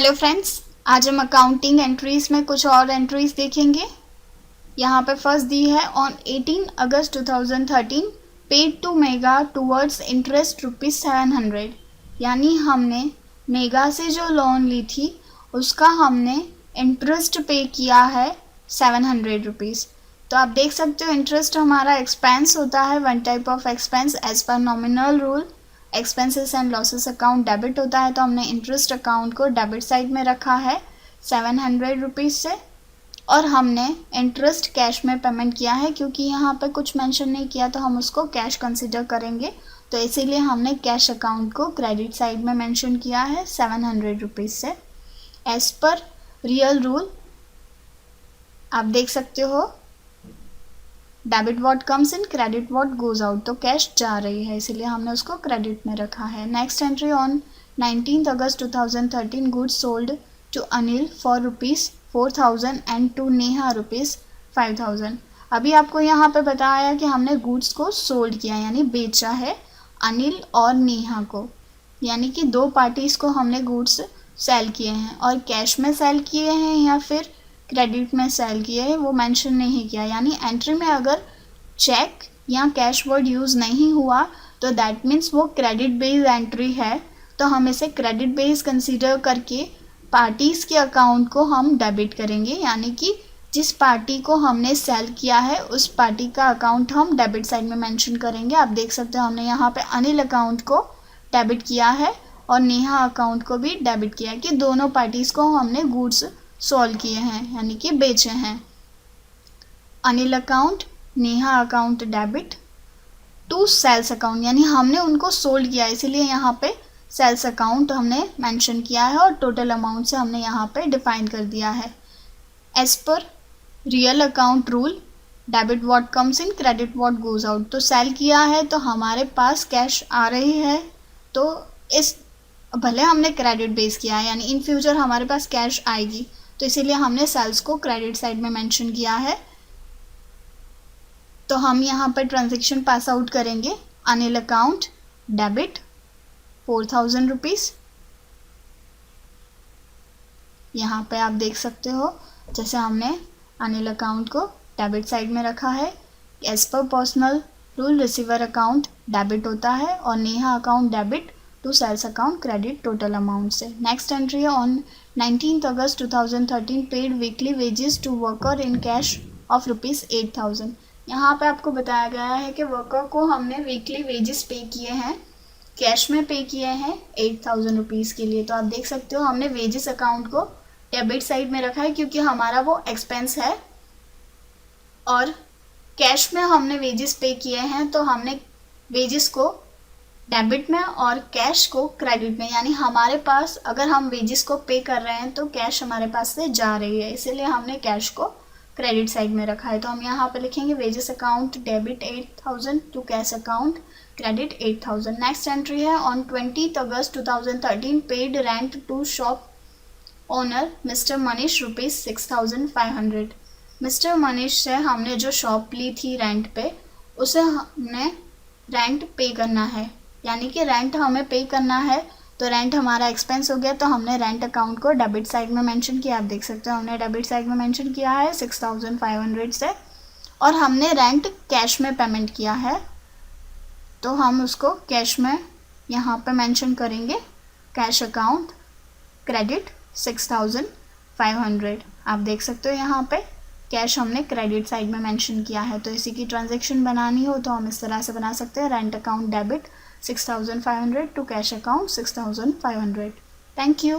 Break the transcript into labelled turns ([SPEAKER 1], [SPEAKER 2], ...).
[SPEAKER 1] Hello friends, आज हम accounting entries में कुछ और एंट्रीज देखेंगे। यहाँ पे फर्स्ट दी है on 18 August 2013 paid to mega towards interest ₹700। यानी हमने मेगा से जो लोन ली थी उसका हमने इंटरेस्ट पे किया है ₹700। तो आप देख सकते हो इंटरेस्ट हमारा एक्सपेंस होता है, one type of expense as per nominal rule. Expenses and losses account debit होता है, तो हमने इंटरेस्ट अकाउंट को डेबिट साइड में रखा है ₹700 से। और हमने इंटरेस्ट कैश में पेमेंट किया है, क्योंकि यहाँ पे कुछ मेंशन नहीं किया तो हम उसको कैश कंसिडर करेंगे, तो इसीलिए हमने कैश अकाउंट को क्रेडिट साइड में मेंशन किया है ₹700 से। एज पर रियल रूल आप देख सकते हो, debit what comes in, credit what goes out, तो कैश जा रही है इसीलिए हमने उसको क्रेडिट में रखा है। Next entry on 19 August 2013 goods sold to Anil for ₹4,000 and to Neha ₹5,000। अभी आपको यहाँ पे बताया कि हमने गुड्स को सोल्ड किया यानी बेचा है अनिल और नेहा को, यानी कि दो पार्टीज को हमने गुड्स सेल किए हैं। और कैश में सेल किए हैं या फिर क्रेडिट में सेल किए हैं वो मेंशन नहीं किया, यानी एंट्री में अगर चेक या कैश वर्ड यूज़ नहीं हुआ तो दैट मीन्स वो क्रेडिट बेस्ड एंट्री है, तो हम इसे क्रेडिट बेस्ड कंसीडर करके पार्टीज़ के अकाउंट को हम डेबिट करेंगे, यानी कि जिस पार्टी को हमने सेल किया है उस पार्टी का अकाउंट हम डेबिट साइड में मेंशन करेंगे। आप देख सकते हो हमने यहाँ पे अनिल अकाउंट को डेबिट किया है और नेहा अकाउंट को भी डेबिट किया है, कि दोनों पार्टीज़ को हमने गुड्स सोल्व किए हैं यानी कि बेचे हैं। Anil account Neha account debit to sales account, यानी हमने उनको सोल्ड किया इसीलिए यहाँ पे सेल्स अकाउंट हमने मेंशन किया है और टोटल अमाउंट से हमने यहाँ पे डिफाइन कर दिया है। As per real account rule debit what comes in, credit what goes out, तो सेल किया है तो हमारे पास कैश आ रही है, तो इस भले हमने क्रेडिट बेस किया है यानी इन फ्यूचर हमारे पास कैश आएगी, तो इसीलिए हमने सेल्स को क्रेडिट साइड में मेंशन किया है। तो हम यहाँ पर ट्रांजैक्शन पास आउट करेंगे। Anil account debit ₹4,000। यहाँ पे आप देख सकते हो जैसे हमने अनिल अकाउंट को डेबिट साइड में रखा है। As per personal rule receiver account debit होता है और Neha account debit to sales account credit total amount से। नेक्स्ट एंट्री है on 19 August 2013 paid weekly wages to worker in cash of ₹8,000। यहाँ पे आपको बताया गया है कि वर्कर को हमने वीकली वेजेस पे किए हैं, कैश में पे किए हैं ₹8,000 के लिए। तो आप देख सकते हो हमने वेजेस अकाउंट को डेबिट साइड में रखा है क्योंकि हमारा वो एक्सपेंस है, और कैश में हमने वेजेस पे किए हैं तो हमने वेजेस को डेबिट में और कैश को क्रेडिट में, यानी हमारे पास अगर हम वेजेस को पे कर रहे हैं तो कैश हमारे पास से जा रही है, इसीलिए हमने कैश को क्रेडिट साइड में रखा है। तो हम यहाँ पे लिखेंगे wages account debit 8,000 to cash account credit 8,000। Next entry है on 20 August 2013 paid rent to shop owner mister Manish ₹6,500। Mister Manish से हमने जो शॉप ली थी रेंट पे उसे हमने रेंट पे करना है, यानी कि रेंट हमें पे करना है, तो रेंट हमारा एक्सपेंस हो गया, तो हमने रेंट अकाउंट को डेबिट साइड में मेंशन किया। आप देख सकते हो हमने डेबिट साइड में मेंशन किया है 6,500 से, और हमने रेंट कैश में पेमेंट किया है तो हम उसको कैश में यहाँ पे मेंशन करेंगे कैश अकाउंट क्रेडिट 6,500। आप देख सकते हो यहाँ पे कैश हमने क्रेडिट साइड में मेंशन किया है। तो इसी की ट्रांजैक्शन बनानी हो तो हम इस तरह से बना सकते हैं, rent account debit 6,500 to cash account 6,500. Thank you.